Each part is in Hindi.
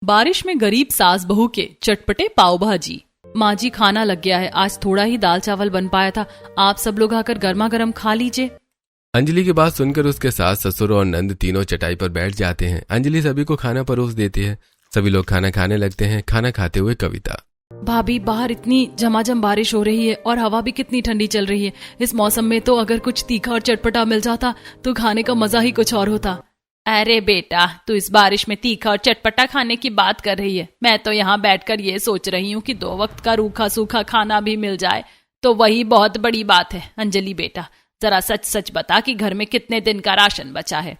बारिश में गरीब सास बहू के चटपटे पाव भाजी। माँ जी खाना लग गया है, आज थोड़ा ही दाल चावल बन पाया था, आप सब लोग आकर गर्मा गर्म खा लीजिए। अंजलि की बात सुनकर उसके सास, ससुर और नंद तीनों चटाई पर बैठ जाते हैं। अंजलि सभी को खाना परोस देती है। सभी लोग खाना खाने लगते हैं। खाना खाते हुए कविता, भाभी बाहर इतनी झमाझम बारिश हो रही है और हवा भी कितनी ठंडी चल रही है। इस मौसम में तो अगर कुछ तीखा और चटपटा मिल जाता तो खाने का मजा ही कुछ और होता। अरे बेटा, तू इस बारिश में तीखा और चटपटा खाने की बात कर रही है। मैं तो यहाँ बैठकर ये सोच रही हूँ कि 2 वक्त का रूखा सूखा खाना भी मिल जाए तो वही बहुत बड़ी बात है। अंजलि बेटा, जरा सच सच बता कि घर में कितने दिन का राशन बचा है।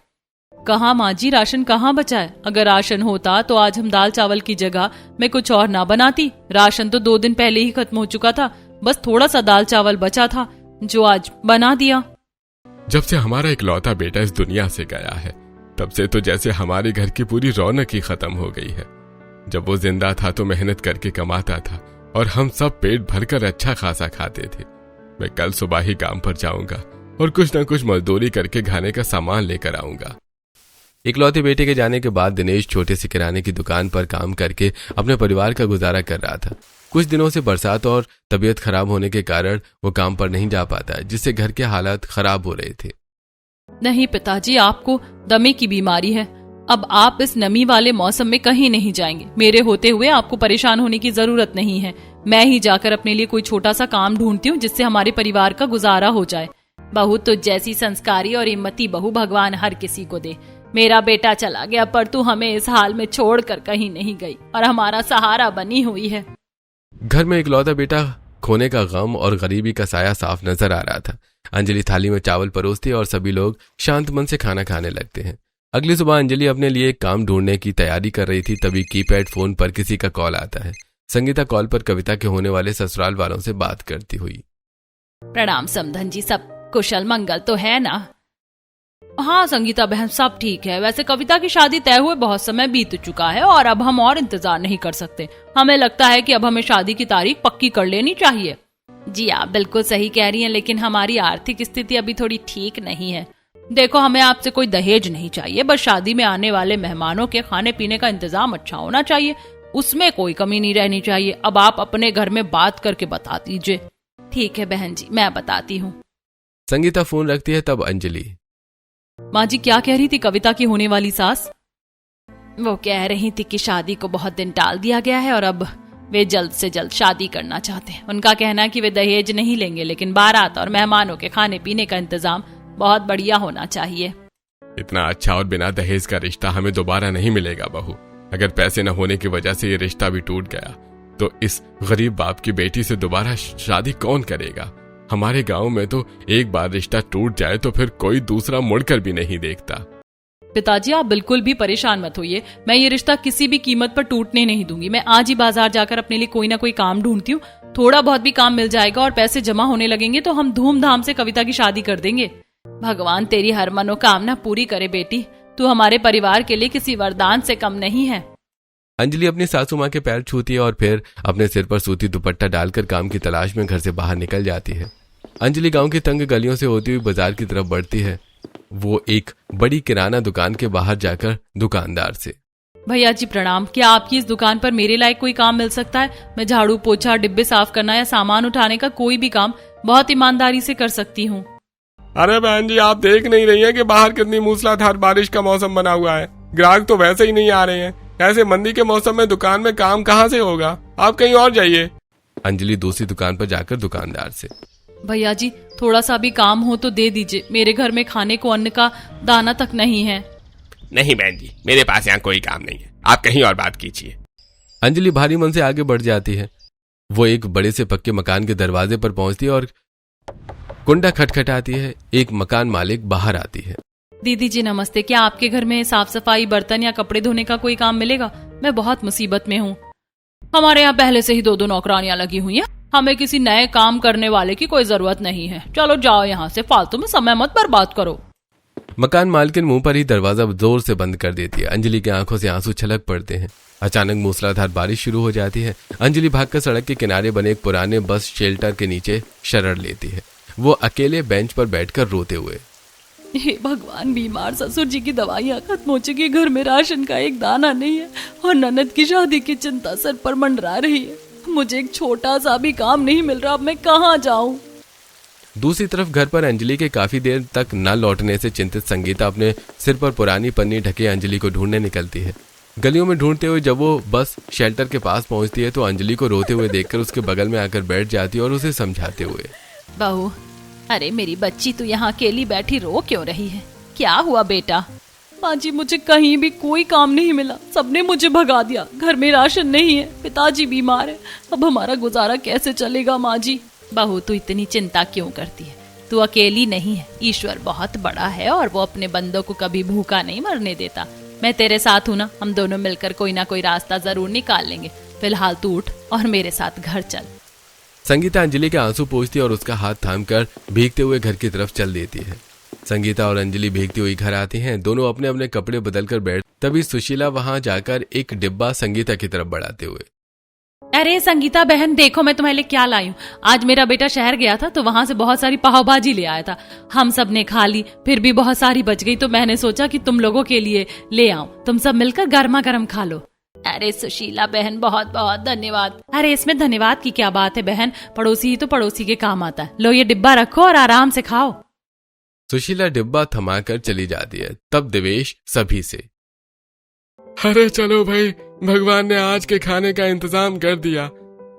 कहाँ माँ जी, राशन कहाँ बचा है? अगर राशन होता तो आज हम दाल चावल की जगह मैं कुछ और ना बनाती। राशन तो 2 दिन पहले ही खत्म हो चुका था, बस थोड़ा सा दाल चावल बचा था जो आज बना दिया। जब से हमारा इकलौता बेटा इस दुनिया से गया है तब से तो जैसे हमारे घर की पूरी रौनक ही खत्म हो गई है। जब वो जिंदा था तो मेहनत करके कमाता था और हम सब पेट भरकर अच्छा खासा खाते थे। मैं कल सुबह ही काम पर जाऊंगा और कुछ न कुछ मजदूरी करके खाने का सामान लेकर आऊंगा। इकलौते बेटे के जाने के बाद दिनेश छोटे से किराने की दुकान पर काम करके अपने परिवार का गुजारा कर रहा था। कुछ दिनों से बरसात और तबीयत खराब होने के कारण वो काम पर नहीं जा पाता, जिससे घर के हालात खराब हो रहे थे। नहीं पिताजी, आपको दमे की बीमारी है। अब आप इस नमी वाले मौसम में कहीं नहीं जाएंगे। मेरे होते हुए आपको परेशान होने की जरूरत नहीं है। मैं ही जाकर अपने लिए कोई छोटा सा काम ढूंढती हूँ जिससे हमारे परिवार का गुजारा हो जाए। बहू तो जैसी संस्कारी और हिम्मती बहू भगवान हर किसी को दे। मेरा बेटा चला गया पर तू हमें इस हाल में छोड़कर कहीं नहीं गई और हमारा सहारा बनी हुई है। घर में इकलौता बेटा खोने का गम और गरीबी का साया साफ नजर आ रहा था। अंजलि थाली में चावल परोसती और सभी लोग शांत मन से खाना खाने लगते हैं। अगली सुबह अंजलि अपने लिए एक काम ढूंढने की तैयारी कर रही थी, तभी कीपैड फोन पर किसी का कॉल आता है। संगीता कॉल पर कविता के होने वाले ससुराल वालों से बात करती हुई, प्रणाम समधन जी, सब कुशल मंगल तो है ना? हाँ संगीता बहन, सब ठीक है। वैसे कविता की शादी तय हुए बहुत समय बीत चुका है और अब हम और इंतजार नहीं कर सकते। हमें लगता है कि अब हमें शादी की तारीख पक्की कर लेनी चाहिए। जी आप बिल्कुल सही कह रही हैं, लेकिन हमारी आर्थिक स्थिति अभी थोड़ी ठीक नहीं है। देखो, हमें आपसे कोई दहेज नहीं चाहिए, बस शादी में आने वाले मेहमानों के खाने पीने का इंतजाम अच्छा होना चाहिए, उसमें कोई कमी नहीं रहनी चाहिए। अब आप अपने घर में बात करके बता दीजिए। ठीक है बहन जी, मैं बताती हूँ। संगीता फोन रखती है। तब अंजलि, माँ जी क्या कह रही थी कविता की होने वाली सास? वो कह रही थी कि शादी को बहुत दिन टाल दिया गया है और अब वे जल्द से जल्द शादी करना चाहते हैं। उनका कहना है कि वे दहेज नहीं लेंगे, लेकिन बारात और मेहमानों के खाने पीने का इंतजाम बहुत बढ़िया होना चाहिए। इतना अच्छा और बिना दहेज का रिश्ता हमें दोबारा नहीं मिलेगा बहू। अगर पैसे न होने की वजह से ये रिश्ता भी टूट गया तो इस गरीब बाप की बेटी से दोबारा शादी कौन करेगा? हमारे गांव में तो एक बार रिश्ता टूट जाए तो फिर कोई दूसरा मुड़कर भी नहीं देखता। पिताजी आप बिल्कुल भी परेशान मत होइए, मैं ये रिश्ता किसी भी कीमत पर टूटने नहीं दूंगी। मैं आज ही बाजार जाकर अपने लिए कोई ना कोई काम ढूंढती हूँ। थोड़ा बहुत भी काम मिल जाएगा और पैसे जमा होने लगेंगे तो हम धूमधाम से कविता की शादी कर देंगे। भगवान तेरी हर मनोकामना पूरी करे बेटी, तू हमारे परिवार के लिए किसी वरदान से कम नहीं है। अंजलि अपनी सासू माँ के पैर छूती है और फिर अपने सिर पर सूती दुपट्टा डालकर काम की तलाश में घर से बाहर निकल जाती है। अंजलि गांव की तंग गलियों से होती हुई बाजार की तरफ बढ़ती है। वो एक बड़ी किराना दुकान के बाहर जाकर दुकानदार से, भैया जी प्रणाम, क्या आपकी इस दुकान पर मेरे लायक कोई काम मिल सकता है? मैं झाड़ू पोछा, डिब्बे साफ करना या सामान उठाने का कोई भी काम बहुत ईमानदारी से कर सकती हूँ। अरे बहन जी, आप देख नहीं रही हैं कि बाहर कितनी मूसलाधार बारिश का मौसम बना हुआ है। ग्राहक तो वैसे ही नहीं आ रहे हैं। ऐसे मंदी के मौसम में दुकान में काम कहाँ से होगा? आप कहीं और जाइए। अंजलि दूसरी दुकान पर जाकर दुकानदार से, भैया जी थोड़ा सा भी काम हो तो दे दीजिए, मेरे घर में खाने को अन्न का दाना तक नहीं है। नहीं बहन जी, मेरे पास यहाँ कोई काम नहीं है, आप कहीं और बात कीजिए। अंजलि भारी मन से आगे बढ़ जाती है। वो एक बड़े से पक्के मकान के दरवाजे पर पहुंचती है और कुंडा खटखटाती है। एक मकान मालिक बाहर आती है। दीदी जी नमस्ते, क्या आपके घर में साफ सफाई, बर्तन या कपड़े धोने का कोई काम मिलेगा? मैं बहुत मुसीबत में हूँ। हमारे यहाँ पहले से ही 2 नौकरानियां लगी हुई हैं। हमें किसी नए काम करने वाले की कोई जरूरत नहीं है। चलो जाओ यहाँ से, फालतू में समय मत बर्बाद करो। मकान मालकिन मुंह पर ही दरवाजा जोर से बंद कर देती है। अंजलि की आंखों से आंसू छलक पड़ते हैं। अचानक मूसलाधार बारिश शुरू हो जाती है। अंजलि भागकर सड़क के किनारे बने एक पुराने बस शेल्टर के नीचे शरण लेती है। वो अकेले बेंच पर बैठकर रोते हुए, हे भगवान, बीमार ससुर जी की दवाइयाँ खत्म हो चुकी, घर में राशन का एक दाना नहीं है और ननद की शादी की चिंता सर पर मंडरा रही है। मुझे एक छोटा सा भी काम नहीं मिल रहा, अब मैं कहाँ जाऊँ। दूसरी तरफ घर पर अंजलि के काफी देर तक न लौटने से चिंतित संगीता अपने सिर पर पुरानी पन्नी ढके अंजलि को ढूंढने निकलती है। गलियों में ढूंढते हुए जब वो बस शेल्टर के पास पहुंचती है तो अंजलि को रोते हुए देखकर उसके बगल में आकर बैठ जाती है और उसे समझाते हुए, बहू, अरे मेरी बच्ची तू यहाँ अकेली बैठी रो क्यों रही है? क्या हुआ बेटा? माँ जी, मुझे कहीं भी कोई काम नहीं मिला, सबने मुझे भगा दिया, घर में राशन नहीं है, पिताजी बीमार है, अब हमारा गुजारा कैसे चलेगा माँ जी? बहू, तू इतनी चिंता क्यों करती है? तू अकेली नहीं है, ईश्वर बहुत बड़ा है और वो अपने बंदों को कभी भूखा नहीं मरने देता। मैं तेरे साथ हूँ ना, हम दोनों मिलकर कोई ना कोई रास्ता जरूर निकाल लेंगे। फिलहाल तू उठ और मेरे साथ घर चल। संगीता अंजलि के आंसू पोंछती है और उसका हाथ थामकर भीगते हुए घर की तरफ चल देती है। संगीता और अंजलि भीगती हुई घर आती हैं। दोनों अपने अपने कपड़े बदलकर बैठ, तभी सुशीला वहां जाकर एक डिब्बा संगीता की तरफ बढ़ाते हुए, अरे संगीता बहन, देखो मैं तुम्हारे लिए क्या लाई हूँ। आज मेरा बेटा शहर गया था तो वहां से बहुत सारी पाव भाजी ले आया था, हम सब ने खा ली, फिर भी बहुत सारी बच गई तो मैंने सोचा कि तुम लोगों के लिए ले आऊं, तुम सब मिलकर गर्मा गर्म खा लो। अरे सुशीला बहन, बहुत बहुत धन्यवाद। अरे इसमें धन्यवाद की क्या बात है बहन, पड़ोसी ही तो पड़ोसी के काम आता है। लो ये डिब्बा रखो और आराम से खाओ। सुशीला डिब्बा थमाकर चली जाती है। तब देवेश सभी से, अरे चलो भाई, भगवान ने आज के खाने का इंतजाम कर दिया।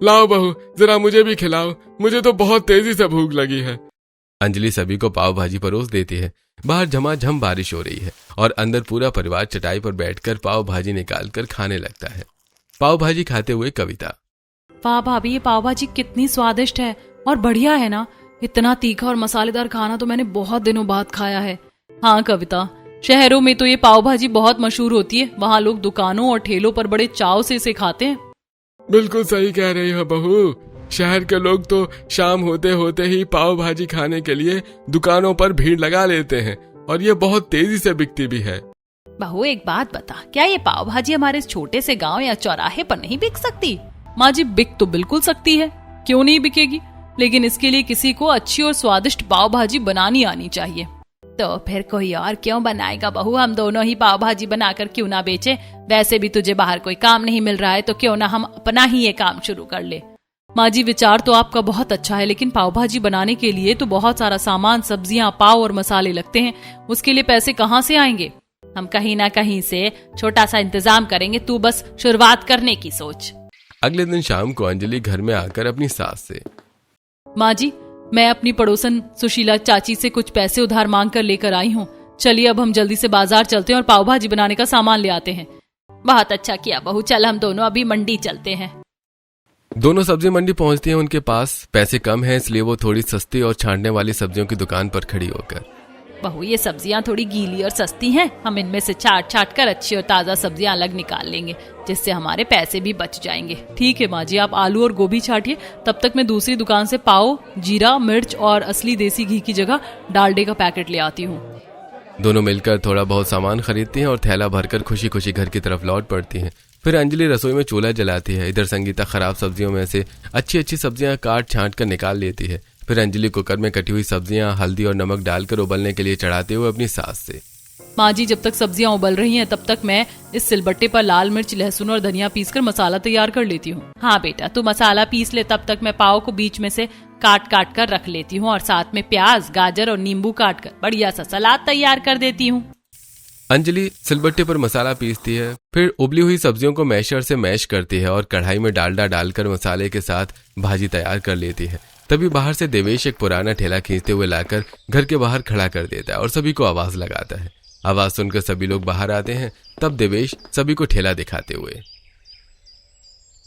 लाओ बहू, जरा मुझे भी खिलाओ, मुझे तो बहुत तेजी से भूख लगी है। अंजलि सभी को पाव भाजी परोस देती है। बाहर झमाझम बारिश हो रही है और अंदर पूरा परिवार चटाई पर बैठकर पाव भाजी निकालकर खाने लगता है। पाव भाजी खाते हुए कविता, वाह भाभी, ये पाव भाजी कितनी स्वादिष्ट है और बढ़िया है ना। इतना तीखा और मसालेदार खाना तो मैंने बहुत दिनों बाद खाया है। हाँ कविता, शहरों में तो ये पाव भाजी बहुत मशहूर होती है, वहाँ लोग दुकानों और ठेलों पर बड़े चाव से इसे खाते हैं। बिल्कुल सही कह रही हो बहू, शहर के लोग तो शाम होते होते ही पाव भाजी खाने के लिए दुकानों पर भीड़ लगा लेते हैं और ये बहुत तेजी से बिकती भी है। बहू एक बात बता, क्या ये पाव भाजी हमारे इस छोटे से गांव या चौराहे पर नहीं बिक सकती? माँ जी, बिक तो बिल्कुल सकती है, क्यों नहीं बिकेगी, लेकिन इसके लिए किसी को अच्छी और स्वादिष्ट पाव भाजी बनानी आनी चाहिए। तो फिर कोई और क्यों बनाएगा बहू, हम दोनों ही पाव भाजी बनाकर क्यों ना बेचे? वैसे भी तुझे बाहर कोई काम नहीं मिल रहा है तो क्यों ना हम अपना ही ये काम शुरू कर ले। माँ जी, विचार तो आपका बहुत अच्छा है, लेकिन पाव भाजी बनाने के लिए तो बहुत सारा सामान, सब्जियां, पाव और मसाले लगते हैं, उसके लिए पैसे कहाँ से आएंगे? हम कहीं ना कहीं से छोटा सा इंतजाम करेंगे, तू बस शुरुआत करने की सोच। अगले दिन शाम को अंजलि घर में आकर अपनी सास से, माँ जी, मैं अपनी पड़ोसन सुशीला चाची से कुछ पैसे उधार मांग कर लेकर आई हूँ, चलिए अब हम जल्दी से बाजार चलते हैं और पाव भाजी बनाने का सामान ले आते हैं। बहुत अच्छा किया बहू, चल हम दोनों अभी मंडी चलते हैं। दोनों सब्जी मंडी पहुंचती हैं। उनके पास पैसे कम हैं, इसलिए वो थोड़ी सस्ती और छांटने वाली सब्जियों की दुकान पर खड़ी होकर, बहू ये सब्जियां थोड़ी गीली और सस्ती हैं, हम इनमें से छाट छाट कर अच्छी और ताज़ा सब्जियां अलग निकाल लेंगे, जिससे हमारे पैसे भी बच जाएंगे। ठीक है माँ जी, आप आलू और गोभी छाटिए, तब तक मैं दूसरी दुकान से पाव, जीरा, मिर्च और असली देसी घी की जगह डालडे का पैकेट ले आती हूँ। दोनों मिलकर थोड़ा बहुत सामान खरीदती हैं और थैला भरकर खुशी खुशी घर की तरफ लौट पड़ती हैं। फिर अंजलि रसोई में चूल्हा जलाती है। इधर संगीता खराब सब्जियों में से अच्छी अच्छी सब्जियां काट छांट कर निकाल लेती है। फिर अंजलि कुकर में कटी हुई सब्जियां हल्दी और नमक डालकर उबलने के लिए चढ़ाते हुए अपनी सास से, माँ जी, जब तक सब्जियां उबल रही हैं तब तक मैं इस सिलबट्टे पर लाल मिर्च, लहसुन और धनिया पीसकर मसाला तैयार कर लेती हूँ। हाँ बेटा, तू मसाला पीस ले, तब तक मैं पाव को बीच में से काट काट कर रख लेती हूँ और साथ में प्याज, गाजर और नींबू काट कर बढ़िया सा सलाद तैयार कर देती हूँ। अंजलि सिलबट्टे पर मसाला पीसती है, फिर उबली हुई सब्जियों को मैशर से मैश करती है और कढ़ाई में डालडा डालकर मसाले के साथ भाजी तैयार कर लेती है। तभी बाहर से देवेश एक पुराना ठेला खींचते हुए लाकर घर के बाहर खड़ा कर देता है और सभी को आवाज लगाता है। आवाज सुनकर सभी लोग बाहर आते हैं। तब देवेश सभी को ठेला दिखाते हुए,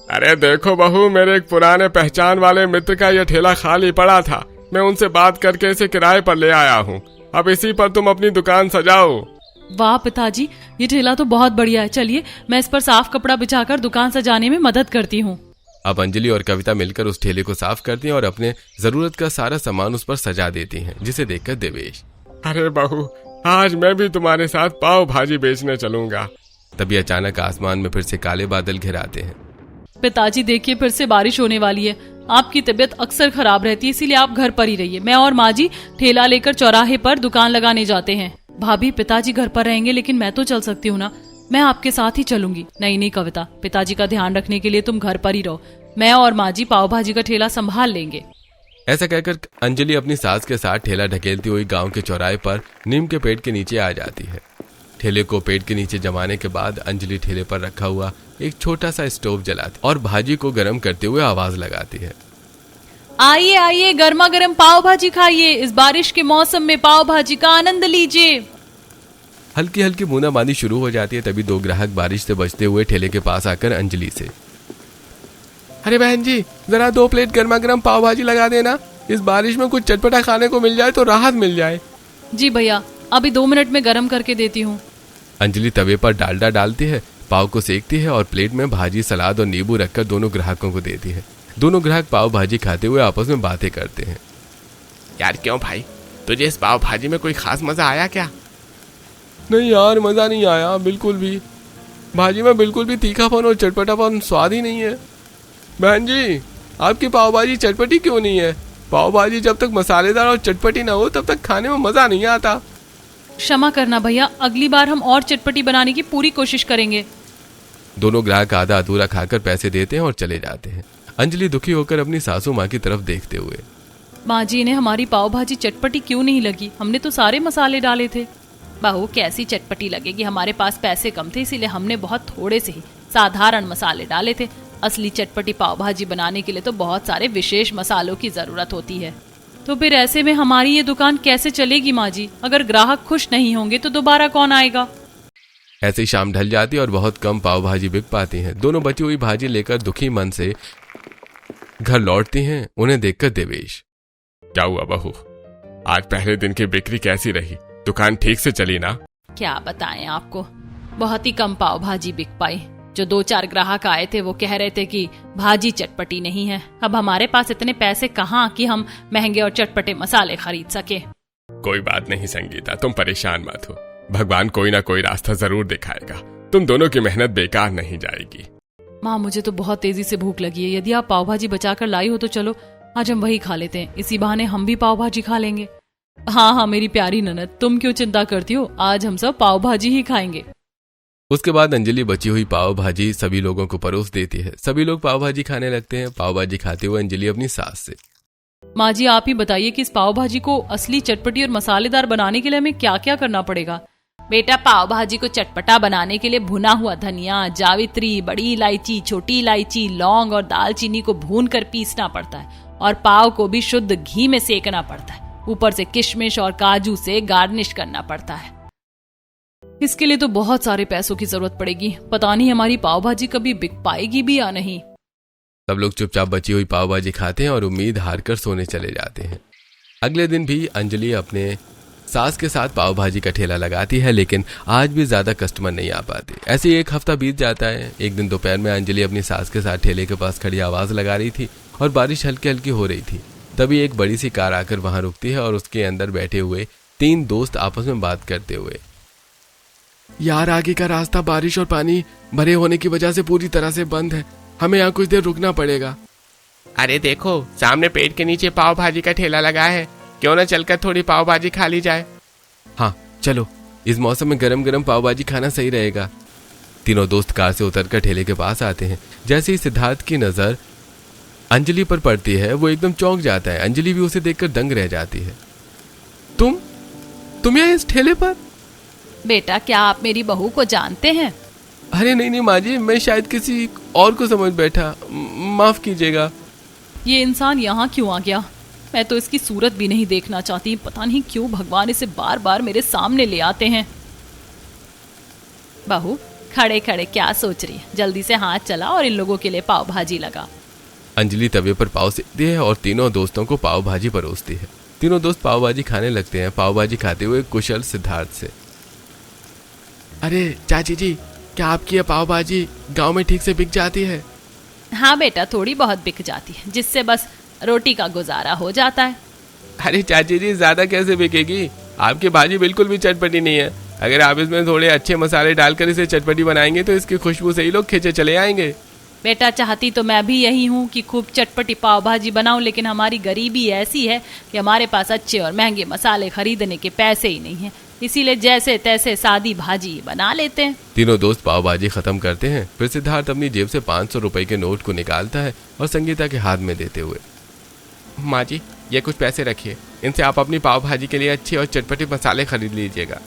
अरे देखो बहू, मेरे एक पुराने पहचान वाले मित्र का यह ठेला खाली पड़ा था, मैं उनसे बात करके इसे किराए पर ले आया हूँ, अब इसी पर तुम अपनी दुकान सजाओ। वाह पिताजी, ये ठेला तो बहुत बढ़िया है, चलिए मैं इस पर साफ कपड़ा बिछाकर दुकान सजाने में मदद करती हूँ। अब अंजलि और कविता मिलकर उस ठेले को साफ करती हैं और अपने जरूरत का सारा सामान उस पर सजा देती हैं, जिसे देखकर देवेश, अरे बहू, आज मैं भी तुम्हारे साथ पाव भाजी बेचने चलूंगा। तभी अचानक आसमान में फिर से काले बादल घिर आते हैं। पिताजी देखिए, फिर से बारिश होने वाली है, आपकी तबीयत अक्सर खराब रहती है, इसीलिए आप घर पर ही रहिए। मैं और माँ जी ठेला लेकर चौराहे पर दुकान लगाने जाते हैं। भाभी, पिताजी घर पर रहेंगे, लेकिन मैं तो चल सकती हूँ ना, मैं आपके साथ ही चलूंगी। नहीं कविता, पिताजी का ध्यान रखने के लिए तुम घर पर ही रहो, मैं और माँ जी पाव भाजी का ठेला संभाल लेंगे। ऐसा कहकर अंजलि अपनी सास के साथ ठेला ढकेलती हुई गांव के चौराहे पर नीम के पेड़ के नीचे आ जाती है। ठेले को पेड़ के नीचे जमाने के बाद अंजलि ठेले पर रखा हुआ एक छोटा सा स्टोव जलाती और भाजी को गर्म करते हुए आवाज लगाती है, आइए आइए, गर्मा गर्म पाव भाजी खाइए, इस बारिश के मौसम में पाव भाजी का आनंद लीजिए। हल्की हल्की बूंदाबांदी शुरू हो जाती है। तभी दो ग्राहक बारिश से बचते हुए ठेले के पास आकर अंजलि से, अरे बहन जी, जरा 2 प्लेट गर्मा गर्म पाव भाजी लगा देना, इस बारिश में कुछ चटपटा खाने को मिल जाए तो राहत मिल जाए। जी भैया, अभी 2 मिनट में गर्म करके देती हूँ। अंजलि तवे पर डालडा डालती है, पाव को सेकती है और प्लेट में भाजी, सलाद और नींबू रखकर दोनों ग्राहकों को देती है। दोनों ग्राहक पाव भाजी खाते हुए आपस में बातें करते हैं। यार क्यों भाई, तुझे इस पाव भाजी में कोई खास मजा आया क्या? नहीं यार, मजा नहीं आया बिल्कुल भी। भाजी में बिल्कुल भी तीखापन और चटपटापन स्वाद ही नहीं है। बहन जी, आपकी पाव भाजी चटपटी क्यों नहीं है? पाव भाजी जब तक मसालेदार और चटपटी ना हो तब तक खाने में मजा नहीं आता। क्षमा करना भैया, अगली बार हम और चटपटी बनाने की पूरी कोशिश करेंगे। दोनों ग्राहक आधा अधूरा खाकर पैसे देते हैं और चले जाते हैं। अंजलि दुखी होकर अपनी सासू माँ की तरफ देखते हुए, माँ जी, इन्हें हमारी पाव भाजी चटपटी क्यों नहीं लगी? हमने तो सारे मसाले डाले थे। बहू, कैसी चटपटी लगेगी, हमारे पास पैसे कम थे इसीलिए हमने बहुत थोड़े से ही साधारण मसाले डाले थे। असली चटपटी पाव भाजी बनाने के लिए तो बहुत सारे विशेष मसालों की जरूरत होती है। तो फिर ऐसे में हमारी ये दुकान कैसे चलेगी माँ जी? अगर ग्राहक खुश नहीं होंगे तो दोबारा कौन आएगा? ऐसे ही शाम ढल जाती और बहुत कम पाव भाजी बिक पाती हैं। दोनों बची हुई भाजी लेकर दुखी मन से घर लौटती हैं। उन्हें देखकर देवेश, क्या हुआ बहू, आज पहले दिन की बिक्री कैसी रही? दुकान ठीक से चली ना? क्या बताएं आपको, बहुत ही कम पाव भाजी बिक पाई। जो 2-4 ग्राहक आए थे वो कह रहे थे कि भाजी चटपटी नहीं है। अब हमारे पास इतने पैसे कहाँ कि हम महंगे और चटपटे मसाले खरीद सके। कोई बात नहीं संगीता, तुम परेशान मत हो, भगवान कोई ना कोई रास्ता जरूर दिखाएगा। तुम दोनों की मेहनत बेकार नहीं जाएगी। माँ, मुझे तो बहुत तेजी से भूख लगी है। यदि आप पाव भाजी बचा कर लाई हो तो चलो आज हम वही खा लेते हैं, इसी बहाने हम भी पाव भाजी खा लेंगे। हाँ मेरी प्यारी ननद, तुम क्यों चिंता करती हो, आज हम सब पाव भाजी ही खाएंगे। उसके बाद अंजलि बची हुई पाव भाजी सभी लोगों को परोस देती है। सभी लोग पाव भाजी खाने लगते हैं। पाव भाजी खाते हुए अंजलि अपनी सास से, माँ जी, आप ही बताइए कि इस पाव भाजी को असली चटपटी और मसालेदार बनाने के लिए हमें क्या क्या करना पड़ेगा? बेटा, पाव भाजी को चटपटा बनाने के लिए भुना हुआ धनिया, जावित्री, बड़ी इलायची, छोटी इलायची, लौंग और दालचीनी को भूनकर पीसना पड़ता है और पाव को भी शुद्ध घी में सेकना पड़ता है। ऊपर से किशमिश और काजू से गार्निश करना पड़ता है। इसके लिए तो बहुत सारे पैसों की जरूरत पड़ेगी। पता नहीं हमारी पाव भाजी कभी बिक पाएगी भी या नहीं। सब लोग चुपचाप बची हुई पाव भाजी खाते हैं और उम्मीद हार कर सोने चले जाते हैं। अगले दिन भी अंजलि अपने सास के साथ पाव भाजी का ठेला लगाती है, लेकिन आज भी ज्यादा कस्टमर नहीं आ पाते। ऐसे ही एक हफ्ता बीत जाता है। एक दिन दोपहर में अंजलि अपनी सास के साथ ठेले के पास खड़ी आवाज लगा रही थी और बारिश हल्की हल्की हो रही थी। तभी एक बड़ी सी कार आकर वहां रुकती है और उसके अंदर बैठे हुए 3 दोस्त आपस में बात करते हुए, यार आगे का रास्ता बारिश और पानी भरे होने की वजह से पूरी तरह से बंद है, हमें यहाँ कुछ देर रुकना पड़ेगा। अरे देखो, सामने पेड़ के नीचे पाव भाजी का ठेला लगा है, क्यों ना चलकर थोड़ी पाव भाजी खा ली जाए? हाँ चलो, इस मौसम में गरम गरम पाव भाजी खाना सही रहेगा। तीनों दोस्त कार से उतरकर ठेले के पास आते हैं। जैसे ही सिद्धार्थ की नजर अंजलि पर पड़ती है वो एकदम चौंक जाता है। अंजलि भी उसे देखकर दंग रह जाती है। तुम यहाँ इस ठेले पर? बेटा, क्या आप मेरी बहू को जानते हैं? अरे नहीं माँ जी, मैं शायद किसी और को समझ बैठा, माफ कीजिएगा। ये इंसान यहाँ क्यों आ गया? मैं तो इसकी सूरत भी नहीं देखना चाहती। पता नहीं क्यों भगवान इसे बार बार मेरे सामने ले आते हैं। बहू, खड़े खड़े क्या सोच रही है? जल्दी से हाथ चला और इन लोगों के लिए पाव भाजी लगा। अंजलि तवे पर पाव सेकती है और तीनों दोस्तों को पाव भाजी परोसती है। तीनों दोस्त पाव भाजी खाने लगते हैं। पाव भाजी खाते हुए कुशल सिद्धार्थ से, अरे चाची जी, क्या आपकी ये पाव भाजी गांव में ठीक से बिक जाती है? हाँ बेटा, थोड़ी बहुत बिक जाती है, जिससे बस रोटी का गुजारा हो जाता है। अरे चाची जी, ज्यादा कैसे बिकेगी? आपकी भाजी बिल्कुल भी चटपटी नहीं है। अगर आप इसमें थोड़े अच्छे मसाले डालकर इसे चटपटी बनाएंगे तो इसकी खुशबू से ही लोग खींचे चले आएंगे। बेटा चाहती तो मैं भी यही हूँ कि खूब चटपटी पाव भाजी बनाऊं, लेकिन हमारी गरीबी ऐसी है कि हमारे पास अच्छे और महंगे मसाले खरीदने के पैसे ही नहीं हैं, इसीलिए जैसे तैसे सादी भाजी बना लेते हैं। तीनों दोस्त पाव भाजी खत्म करते हैं। फिर सिद्धार्थ अपनी जेब से 500 रुपए के नोट को निकालता है और संगीता के हाथ में देते हुए, माँ जी ये कुछ पैसे रखिए, इनसे आप अपनी पाव भाजी के लिए अच्छे और चटपटे मसाले खरीद लीजिएगा।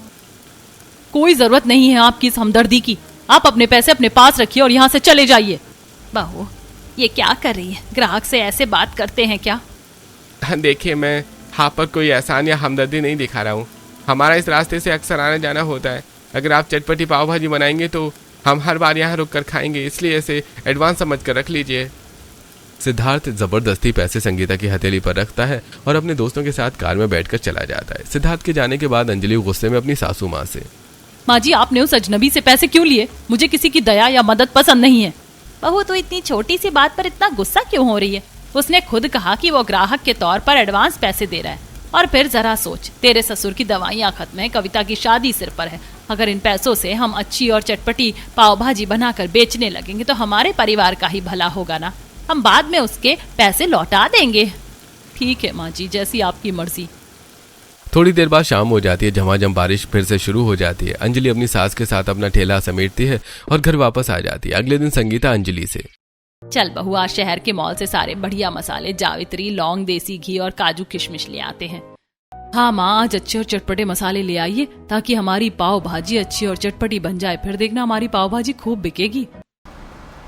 कोई जरूरत नहीं है आपकी इस हमदर्दी की, आप अपने पैसे अपने पास रखिए और यहाँ से चले जाइए। बहू ये क्या कर रही है, ग्राहक से ऐसे बात करते हैं क्या? देखिए मैं आप पर कोई एहसान या हमदर्दी नहीं दिखा रहा हूँ, हमारा इस रास्ते से अक्सर आना जाना होता है। अगर आप चटपटी पाव भाजी बनाएंगे तो हम हर बार यहाँ रुक कर खाएंगे, इसलिए इसे एडवांस समझ कर रख लीजिए। सिद्धार्थ जबरदस्ती पैसे संगीता की हथेली पर रखता है और अपने दोस्तों के साथ कार में बैठकर चला जाता है। सिद्धार्थ के जाने के बाद अंजलि गुस्से में अपनी सासू माँ से, माँ जी आपने उस अजनबी से पैसे क्यों लिए? मुझे किसी की दया या मदद पसंद नहीं है। बहू तो इतनी छोटी सी बात पर इतना गुस्सा क्यों हो रही है? उसने खुद कहा कि वो ग्राहक के तौर पर एडवांस पैसे दे रहा है। और फिर जरा सोच, तेरे ससुर की दवाइयाँ खत्म है, कविता की शादी सिर पर है। अगर इन पैसों से हम अच्छी और चटपटी पाव भाजी बनाकर बेचने लगेंगे तो हमारे परिवार का ही भला होगा ना, हम बाद में उसके पैसे लौटा देंगे। ठीक है माँ जी, जैसी आपकी मर्जी। थोड़ी देर बाद शाम हो जाती है। झमाझम बारिश फिर से शुरू हो जाती है। अंजलि अपनी सास के साथ अपना ठेला समेटती है और घर वापस आ जाती है। अगले दिन संगीता अंजलि से, चल बहू आज शहर के मॉल से सारे बढ़िया मसाले, जावित्री, लौंग, देसी घी और काजू किशमिश ले आते हैं। हाँ माँ आज अच्छे और चटपटे मसाले ले आइए ताकि हमारी पाव भाजी अच्छी और चटपटी बन जाए, फिर देखना हमारी पाव भाजी खूब बिकेगी।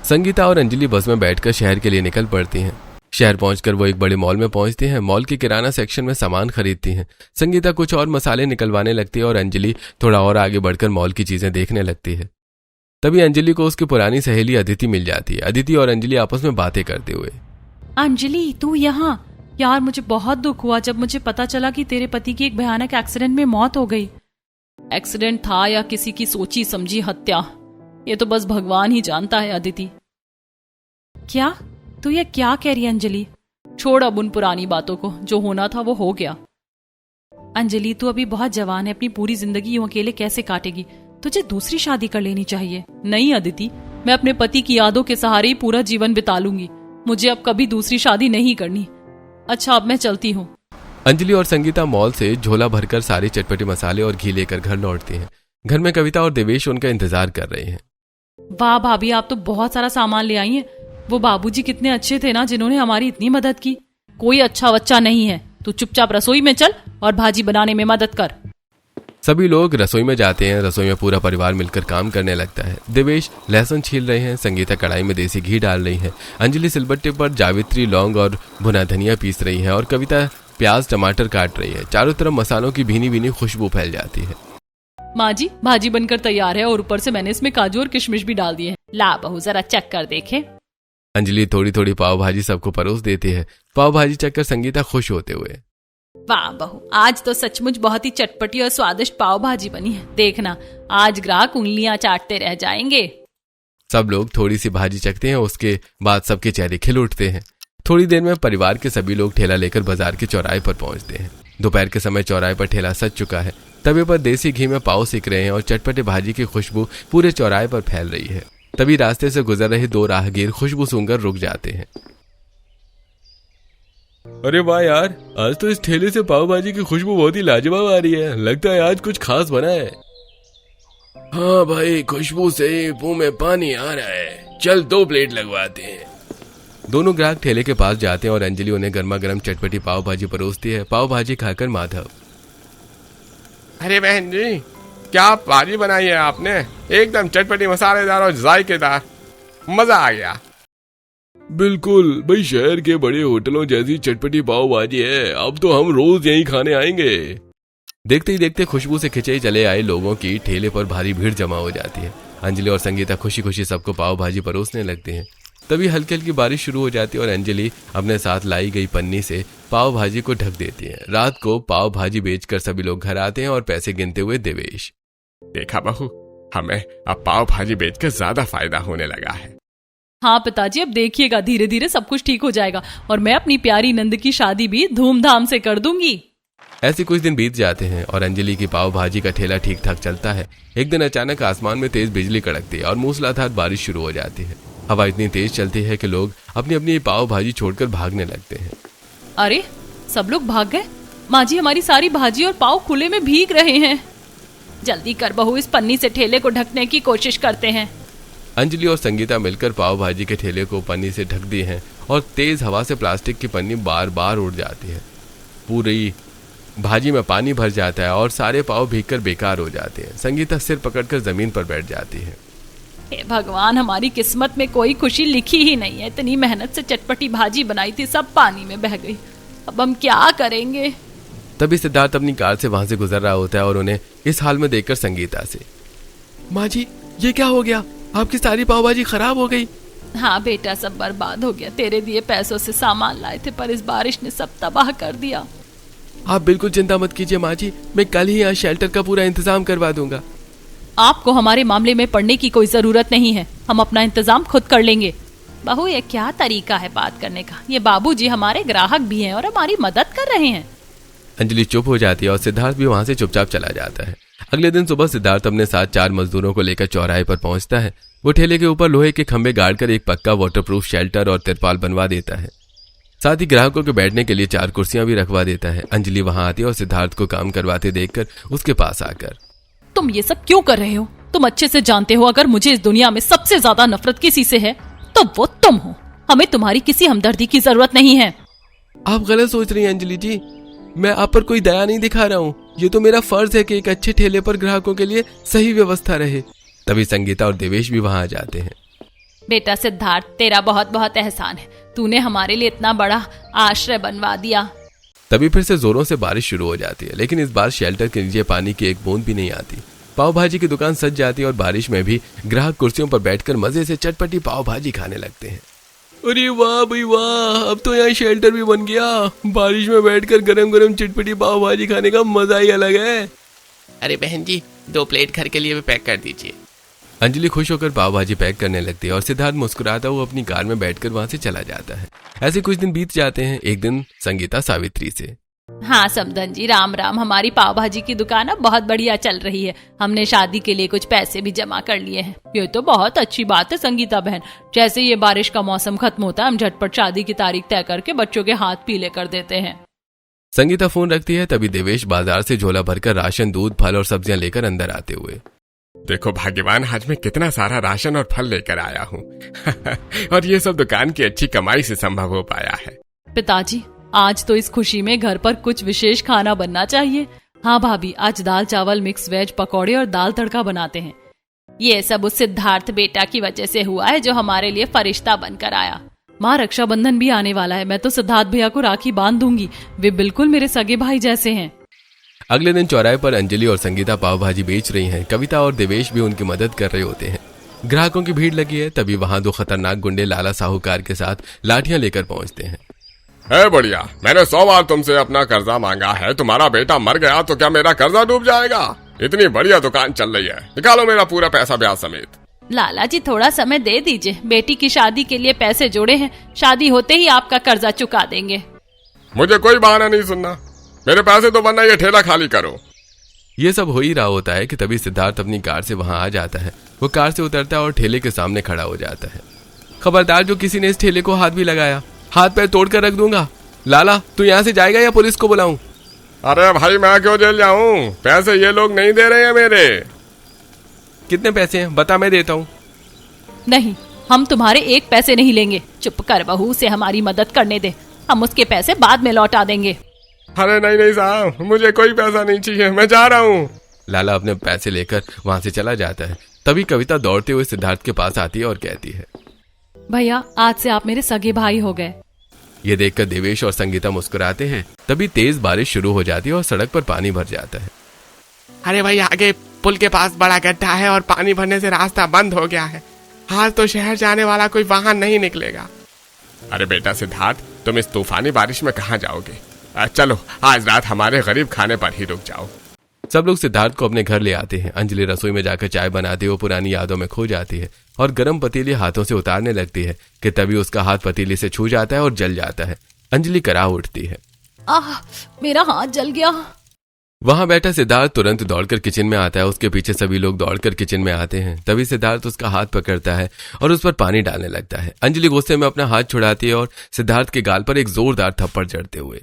संगीता और अंजलि बस में बैठकर शहर के लिए निकल पड़ती हैं। शहर पहुंचकर वो एक बड़े मॉल में पहुंचती हैं। मॉल के किराना सेक्शन में सामान खरीदती हैं। संगीता कुछ और मसाले निकलवाने लगती है और अंजलि थोड़ा और आगे बढ़कर मॉल की चीजें देखने लगती है। तभी अंजलि को उसकी पुरानी सहेली अदिति मिल जाती है। अदिति और अंजलि आपस में बातें करते हुए, अंजलि तू यहाँ? यार मुझे बहुत दुख हुआ जब मुझे पता चला कि तेरे पति की एक भयानक एक्सीडेंट में मौत हो गई। एक्सीडेंट था या किसी की सोची समझी हत्या, ये तो बस भगवान ही जानता है अदिति। क्या तू ये क्या कह रही है अंजलि? छोड़ अब उन पुरानी बातों को, जो होना था वो हो गया। अंजलि तू अभी बहुत जवान है, अपनी पूरी जिंदगी यूं अकेले कैसे काटेगी? तुझे दूसरी शादी कर लेनी चाहिए। नहीं अदिति, मैं अपने पति की यादों के सहारे ही पूरा जीवन बिता लूंगी, मुझे अब कभी दूसरी शादी नहीं करनी। अच्छा अब मैं चलती हूँ। अंजलि और संगीता मॉल से झोला भरकर सारे चटपटे मसाले और घी लेकर घर लौटते हैं। घर में कविता और देवेश उनका इंतजार कर रहे हैं। वाह भाभी आप तो बहुत सारा सामान ले आई हैं। वो बाबूजी कितने अच्छे थे ना, जिन्होंने हमारी इतनी मदद की। कोई अच्छा बच्चा नहीं है, तू चुपचाप रसोई में चल और भाजी बनाने में मदद कर। सभी लोग रसोई में जाते हैं। रसोई में पूरा परिवार मिलकर काम करने लगता है। देवेश लहसुन छील रहे हैं, संगीता कढ़ाई में देसी घी डाल रही है, अंजलि सिलबट्टे पर जावित्री, लौंग और भुना धनिया पीस रही है और कविता प्याज टमाटर काट रही है। चारों तरफ मसालों की भीनी भीनी खुशबू फैल जाती है। माँ जी भाजी बनकर तैयार है और ऊपर से मैंने इसमें काजू और किशमिश भी डाल दिए हैं। ला बहू जरा चख कर देखे। अंजलि थोड़ी थोड़ी पाव भाजी सबको परोस देती है। पाव भाजी चखकर संगीता खुश होते हुए, वाह बहू आज तो सचमुच बहुत ही चटपटी और स्वादिष्ट पाव भाजी बनी है, देखना आज ग्राहक उंगलियां चाटते रह जाएंगे। सब लोग थोड़ी सी भाजी चखते हैं, उसके बाद सबके चेहरे खिल उठते हैं। थोड़ी देर में परिवार के सभी लोग ठेला लेकर बाजार के चौराहे पर पहुंचते हैं। दोपहर के समय चौराहे पर ठेला सज चुका है। तवे पर देसी घी में पाव सेक रहे हैं और चटपटे भाजी की खुशबू पूरे चौराहे पर फैल रही है। तभी रास्ते से गुजर रहे दो राहगीर खुशबू सूंघकर रुक जाते हैं। अरे वाह यार, आज तो इस ठेले से पाव भाजी की खुशबू बहुत ही लाजवाब आ रही है, लगता है आज कुछ खास बना है। हाँ भाई, खुशबू से मुंह में पानी आ रहा है, चल 2 प्लेट लगवाते हैं। दोनों ग्राहक ठेले के पास जाते हैं और अंजलि उन्हें गर्मा गर्म चटपटी पाव भाजी परोसती है। पाव भाजी खाकर माधव, अरे बहन जी क्या भाजी बनाई है आपने, एकदम चटपटी मसालेदार और जायकेदार, मजा आ गया। बिल्कुल भाई, शहर के बड़े होटलों जैसी चटपटी पाव भाजी है, अब तो हम रोज यहीं खाने आएंगे। देखते ही देखते खुशबू से खिंचे चले आए लोगों की ठेले पर भारी भीड़ जमा हो जाती है। अंजलि और संगीता खुशी खुशी सबको पाव भाजी परोसने लगते हैं। तभी हल्की हल्की बारिश शुरू हो जाती है और अंजलि अपने साथ लाई गई पन्नी से पाव भाजी को ढक देती है। रात को पाव भाजी बेचकर सभी लोग घर आते हैं और पैसे गिनते हुए देवेश, देखा बहू, हमें अब पाव भाजी बेचकर ज्यादा फायदा होने लगा है। हाँ पिताजी अब देखिएगा धीरे धीरे सब कुछ ठीक हो जाएगा और मैं अपनी प्यारी नंद की शादी भी धूमधाम से कर दूंगी। ऐसे कुछ दिन बीत जाते हैं और अंजलि की पाव भाजी का ठेला ठीक ठाक चलता है। एक दिन अचानक आसमान में तेज बिजली कड़कती है और मूसलाधार बारिश शुरू हो जाती है। हवा इतनी तेज चलती है कि लोग अपनी अपनी पाव भाजी छोड़कर भागने लगते हैं। अरे सब लोग भाग गए। माँ जी, हमारी सारी भाजी और पाव खुले में भीग रहे हैं। जल्दी कर बहू, इस पन्नी से ठेले को ढकने की कोशिश करते हैं। अंजलि और संगीता मिलकर पाव भाजी के ठेले को पन्नी से ढक दी हैं और तेज हवा से प्लास्टिक की पन्नी बार बार उड़ जाती है। पूरी भाजी में पानी भर जाता है और सारे पाव भीगकर बेकार हो जाते हैं। संगीता सिर पकड़कर जमीन पर बैठ जाती है। हे भगवान, हमारी किस्मत में कोई खुशी लिखी ही नहीं है। इतनी मेहनत से चटपटी भाजी बनाई थी, सब पानी में बह गई। अब हम क्या करेंगे? तभी सिद्धार्थ अपनी कार से वहां से गुजर रहा होता है और उन्हें इस हाल में देखकर संगीता से, माँ जी ये क्या हो गया? आपकी सारी पाव भाजी खराब हो गई। हाँ बेटा, सब बर्बाद हो गया। तेरे दिए पैसों से सामान लाए थे, पर इस बारिश ने सब तबाह कर दिया। आप बिल्कुल चिंता मत कीजिए माँ जी, मैं कल ही यहाँ शेल्टर का पूरा इंतजाम करवा दूंगा। आपको हमारे मामले में पड़ने की कोई जरूरत नहीं है, हम अपना इंतजाम खुद कर लेंगे। बहू, ये क्या तरीका है बात करने का? ये बाबूजी हमारे ग्राहक भी हैं और हमारी मदद कर रहे हैं। अंजलि चुप हो जाती है और सिद्धार्थ भी वहां से चुपचाप चला जाता है। अगले दिन सुबह सिद्धार्थ अपने साथ 4 मजदूरों को लेकर चौराहे पर पहुंचता है। वो ठेले के ऊपर लोहे के खंभे गाड़कर एक पक्का वाटरप्रूफ शेल्टर और तिरपाल बनवा देता है। साथ ही ग्राहकों के बैठने के लिए 4 कुर्सियां भी रखवा देता है। अंजलि वहां आती है और सिद्धार्थ को काम करवाते देखकर उसके पास आकर, तुम ये सब क्यों कर रहे हो? तुम अच्छे से जानते हो अगर मुझे इस दुनिया में सबसे ज्यादा नफरत किसी से है तो वो तुम हो। हमें तुम्हारी किसी हमदर्दी की जरूरत नहीं है। आप गलत सोच रही हैं अंजलि जी, मैं आप पर कोई दया नहीं दिखा रहा हूँ। ये तो मेरा फर्ज है कि एक अच्छे ठेले पर ग्राहकों के लिए सही व्यवस्था रहे। तभी संगीता और देवेश भी वहां आ जाते हैं। बेटा सिद्धार्थ, तेरा बहुत बहुत एहसान है। तूने हमारे लिए इतना बड़ा आश्रय बनवा दिया। तभी फिर से जोरों से बारिश शुरू हो जाती है, लेकिन इस बार शेल्टर के नीचे पानी की एक बूंद भी नहीं आती। पाव भाजी की दुकान सज जाती है और बारिश में भी ग्राहक कुर्सियों पर बैठकर मजे से चटपटी पाव भाजी खाने लगते हैं। अरे वाह भाई वाह, अब तो यहाँ शेल्टर भी बन गया। बारिश में बैठकर गरम गरम चटपटी पाव भाजी खाने का मजा ही अलग है। अरे बहन जी, 2 प्लेट घर के लिए भी पैक कर दीजिए। अंजलि खुश होकर पाव भाजी पैक करने लगती है और सिद्धार्थ मुस्कुराता हुआ अपनी कार में बैठकर वहां से चला जाता है। ऐसे कुछ दिन बीत जाते हैं। एक दिन संगीता सावित्री से, हाँ समधन जी, राम राम। हमारी पाव भाजी की दुकान अब बहुत बढ़िया चल रही है। हमने शादी के लिए कुछ पैसे भी जमा कर लिए हैं। ये तो बहुत अच्छी बात है संगीता बहन। जैसे ये बारिश का मौसम खत्म होता है, हम झटपट शादी की तारीख तय करके बच्चों के हाथ पीले कर देते हैं। संगीता फोन रखती है। तभी देवेश बाजार से झोला भरकर राशन, दूध, फल और सब्जियां लेकर अंदर आते हुए, देखो भाग्यवान, आज मैं कितना सारा राशन और फल लेकर आया हूँ। और ये सब दुकान की अच्छी कमाई से संभव हो पाया है। पिताजी, आज तो इस खुशी में घर पर कुछ विशेष खाना बनना चाहिए। हाँ भाभी, आज दाल चावल, मिक्स वेज, पकौड़े और दाल तड़का बनाते हैं। ये सब उस सिद्धार्थ बेटा की वजह से हुआ है जो हमारे लिए फरिश्ता बनकर आया। माँ, रक्षाबंधन भी आने वाला है। मैं तो सिद्धार्थ भैया को राखी बांध दूंगी। वे बिल्कुल मेरे सगे भाई जैसे हैं। अगले दिन चौराहे पर अंजलि और संगीता पाव भाजी बेच रही हैं। कविता और देवेश भी उनकी मदद कर रहे होते हैं। ग्राहकों की भीड़ लगी है। तभी वहां 2 खतरनाक गुंडे लाला साहूकार के साथ लाठियां लेकर पहुंचते हैं। है बढ़िया, मैंने 100 बार तुमसे अपना कर्जा मांगा है। तुम्हारा बेटा मर गया तो क्या मेरा कर्जा डूब जाएगा? इतनी बढ़िया दुकान चल रही है, निकालो मेरा पूरा पैसा ब्याज समेत। लाला जी, थोड़ा समय दे दीजिए। बेटी की शादी के लिए पैसे जोड़े हैं, शादी होते ही आपका कर्जा चुका देंगे। मुझे कोई बहाना नहीं सुनना, मेरे पैसे तो वरना ये ठेला खाली करो। ये सब हो ही रहा होता है कि तभी सिद्धार्थ अपनी कार से वहां आ जाता है। वो कार से उतरता है और ठेले के सामने खड़ा हो जाता है। खबरदार, जो किसी ने इस ठेले को हाथ भी लगाया, हाथ पैर तोड़ कर रख दूंगा। लाला, तू यहाँ से जाएगा या पुलिस को बुलाऊं? अरे भाई, मैं क्यों जेल जाऊं? पैसे ये लोग नहीं दे रहे हैं मेरे। कितने पैसे हैं बता, मैं देता हूँ। नहीं, हम तुम्हारे 1 पैसे नहीं लेंगे। चुप कर बहू, से हमारी मदद करने दे, हम उसके पैसे बाद में लौटा देंगे। अरे नहीं नहीं साहब, मुझे कोई पैसा नहीं चाहिए, मैं जा रहा हूँ। लाला अपने पैसे लेकर वहां से चला जाता है। तभी कविता दौड़ते हुए सिद्धार्थ के पास आती है और कहती है, भैया, आज से आप मेरे सगे भाई हो गए। ये देखकर देवेश और संगीता मुस्कुराते हैं। तभी तेज बारिश शुरू हो जाती है और सड़क पर पानी भर जाता है। अरे भाई, आगे पुल के पास बड़ा गड्ढा है और पानी भरने से रास्ता बंद हो गया है। आज तो शहर जाने वाला कोई वाहन नहीं निकलेगा। अरे बेटा सिद्धार्थ, तुम इस तूफानी बारिश में कहाँ जाओगे? चलो, आज रात हमारे गरीब खाने पर ही रुक जाओ। सब लोग सिद्धार्थ को अपने घर ले आते हैं। अंजलि रसोई में जाकर चाय बनाती है। वो पुरानी यादों में खो जाती है और गर्म पतीली हाथों से उतारने लगती है कि तभी उसका हाथ पतीली से छू जाता है और जल जाता है। अंजलि कराह उठती है। आह, मेरा हाथ जल गया। वहां बैठा सिद्धार्थ तुरंत दौड़कर किचन में आता है। उसके पीछे सभी लोग दौड़कर किचन में आते हैं। तभी सिद्धार्थ उसका हाथ पकड़ता है और उस पर पानी डालने लगता है। अंजलि गुस्से में अपना हाथ छुड़ाती है और सिद्धार्थ के गाल पर एक जोरदार थप्पड़ जड़ते हुए,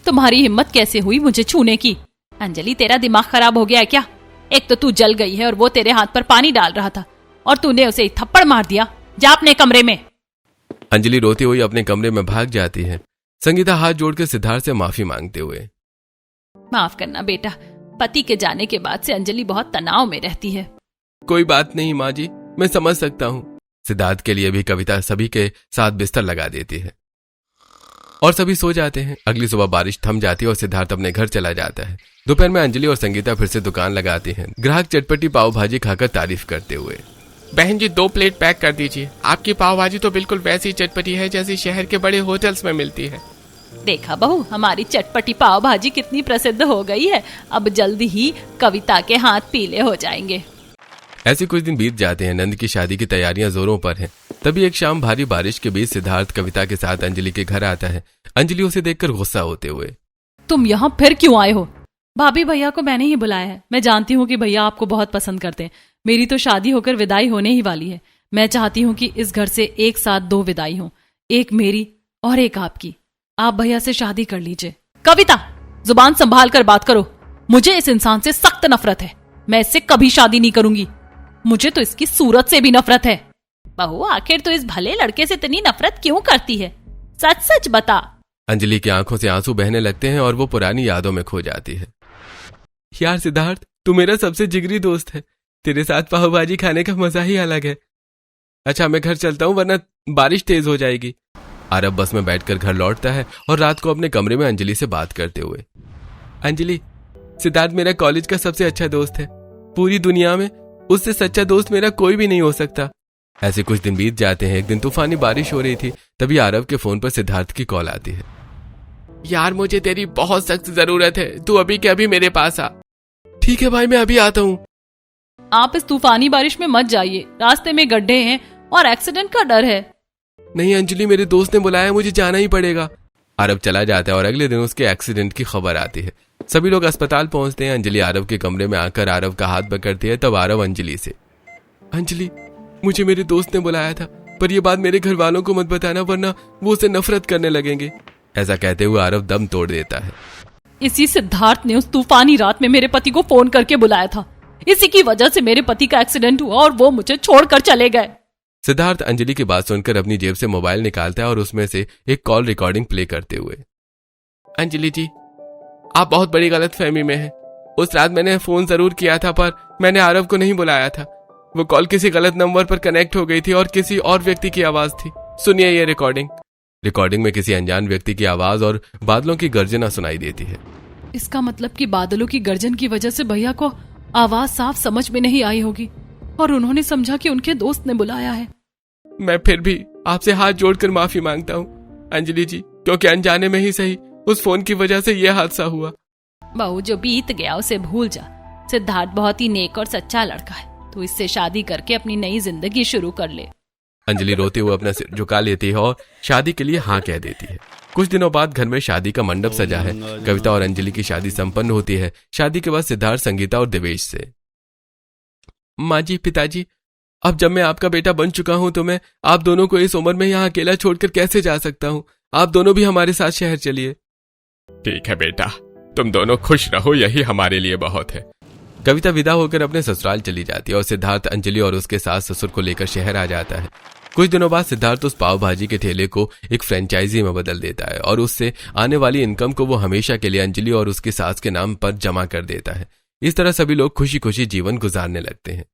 तुम्हारी हिम्मत कैसे हुई मुझे छूने की? अंजलि, तेरा दिमाग खराब हो गया है क्या? एक तो तू जल गई है और वो तेरे हाथ पर पानी डाल रहा था और तूने उसे थप्पड़ मार दिया। जा अपने कमरे में। अंजलि रोती हुई अपने कमरे में भाग जाती है। संगीता हाथ जोड़कर सिद्धार्थ से माफी मांगते हुए, माफ करना बेटा, पति के जाने के बाद से अंजलि बहुत तनाव में रहती है। कोई बात नहीं माँ जी, मैं समझ सकता हूँ। सिद्धार्थ के लिए भी कविता सभी के साथ बिस्तर लगा देती है और सभी सो जाते हैं। अगली सुबह बारिश थम जाती है और सिद्धार्थ अपने घर चला जाता है। दोपहर में अंजलि और संगीता फिर से दुकान लगाती हैं। ग्राहक चटपटी पाव भाजी खाकर तारीफ करते हुए, बहन जी 2 प्लेट पैक कर दीजिए। आपकी पाव भाजी तो बिल्कुल वैसी चटपटी है जैसी शहर के बड़े होटल्स में मिलती है। देखा बहू, हमारी चटपटी पाव भाजी कितनी प्रसिद्ध हो गई है। अब जल्दी ही कविता के हाथ पीले हो जाएंगे। ऐसे कुछ दिन बीत जाते हैं। नंद की शादी की तैयारियां जोरों पर हैं। तभी एक शाम भारी बारिश के बीच सिद्धार्थ कविता के साथ अंजलि के घर आता है। अंजलि उसे देखकर गुस्सा होते हुए, तुम यहाँ फिर क्यों आए हो? भाभी, भैया को मैंने ही बुलाया है। मैं जानती हूँ कि भैया आपको बहुत पसंद करते हैं। मेरी तो शादी होकर विदाई होने ही वाली है। मैं चाहती हूँ कि इस घर से एक साथ 2 विदाई हो, एक मेरी और एक आपकी। आप भैया से शादी कर लीजिए। कविता, जुबान संभाल कर बात करो। मुझे इस इंसान से सख्त नफरत है। मैं इससे कभी शादी नहीं करूंगी। मुझे तो इसकी सूरत से भी नफरत है। बहू, आखिर तो इस भले लड़के से इतनी नफरत क्यों करती है? सच सच बता। अंजलि की आंखों से आंसू बहने लगते हैं और वो पुरानी यादों में खो जाती है। यार सिद्धार्थ, तू मेरा सबसे जिगरी दोस्त है। तेरे साथ पाव भाजी खाने का मजा ही अलग है। अच्छा, मैं घर चलता हूँ वरना बारिश तेज हो जाएगी। आरव बस में बैठकर घर लौटता है और रात को अपने कमरे में अंजलि से बात करते हुए, अंजलि, सिद्धार्थ मेरा कॉलेज का सबसे अच्छा दोस्त है। पूरी दुनिया में उससे सच्चा दोस्त मेरा कोई भी नहीं हो सकता। ऐसे कुछ दिन बीत जाते हैं। एक दिन तूफानी बारिश हो रही थी। तभी आरव के फोन पर सिद्धार्थ की कॉल आती है। यार, मुझे तेरी बहुत सख्त जरूरत है। तू अभी के अभी मेरे पास आ। ठीक है भाई, मैं अभी आता हूँ। आप इस तूफानी बारिश में मत जाइए। रास्ते में गड्ढे हैं और एक्सीडेंट का डर है। नहीं अंजलि, मेरे दोस्त ने बुलाया, मुझे जाना ही पड़ेगा। आरव चला जाता है और अगले दिन उसके एक्सीडेंट की खबर आती है। सभी लोग अस्पताल पहुंचते हैं। अंजलि आरव के कमरे में आकर आरव का हाथ पकड़ती है। तब आरव अंजलि से, अंजलि, मुझे मेरे दोस्त ने बुलाया था, पर यह बात मेरे घर वालों को मत बताना वरना वो उसे नफरत करने लगेंगे। ऐसा कहते हुए आरव दम तोड़ देता है। इसी सिद्धार्थ ने उस तूफानी रात में मेरे पति को फोन करके बुलाया था। इसी की वजह से मेरे पति का एक्सीडेंट हुआ और वो मुझे छोड़कर चले गए। सिद्धार्थ अंजलि की बात सुनकर अपनी जेब से मोबाइल निकालता है और उसमें से एक कॉल रिकॉर्डिंग प्ले करते हुए, अंजलि जी, आप बहुत बड़ी गलतफहमी में हैं। उस रात मैंने फोन जरूर किया था पर मैंने आरव को नहीं बुलाया था। वो कॉल किसी गलत नंबर पर कनेक्ट हो गई थी और किसी और व्यक्ति की आवाज थी। सुनिए ये रिकॉर्डिंग में किसी अनजान व्यक्ति की आवाज और बादलों की गर्जना सुनाई देती है। इसका मतलब कि बादलों की गर्जन की वजह से भैया को आवाज साफ समझ में नहीं आई होगी और उन्होंने समझा कि उनके दोस्त ने बुलाया है। मैं फिर भी आपसे हाथ जोड़कर माफी मांगता हूँ अंजलि जी, क्योंकि अनजाने में ही सही उस फोन की वजह से यह हादसा हुआ। बहू, जो बीत गया उसे भूल जा। सिद्धार्थ बहुत ही नेक और सच्चा लड़का है। तू इससे शादी करके अपनी नई जिंदगी शुरू कर ले। अंजलि रोते हुए अपना सिर झुका लेती है और शादी के लिए हाँ कह देती है। कुछ दिनों बाद घर में शादी का मंडप सजा है। कविता और अंजलि की शादी संपन्न होती है। शादी के बाद सिद्धार्थ संगीता और देवेश से, माँ जी, पिताजी, अब जब मैं आपका बेटा बन चुका हूं तो मैं आप दोनों को इस उम्र में यहाँ अकेला छोड़कर कैसे जा सकता हूँ? आप दोनों भी हमारे साथ शहर चलिए। ठीक है बेटा, तुम दोनों खुश रहो, यही हमारे लिए बहुत है। कविता विदा होकर अपने ससुराल चली जाती है और सिद्धार्थ अंजलि और उसके सास ससुर को लेकर शहर आ जाता है। कुछ दिनों बाद सिद्धार्थ उस पाव भाजी के ठेले को एक फ्रेंचाइजी में बदल देता है और उससे आने वाली इनकम को वो हमेशा के लिए अंजलि और उसकी सास के नाम पर जमा कर देता है। इस तरह सभी लोग खुशी खुशी जीवन गुजारने लगते हैं।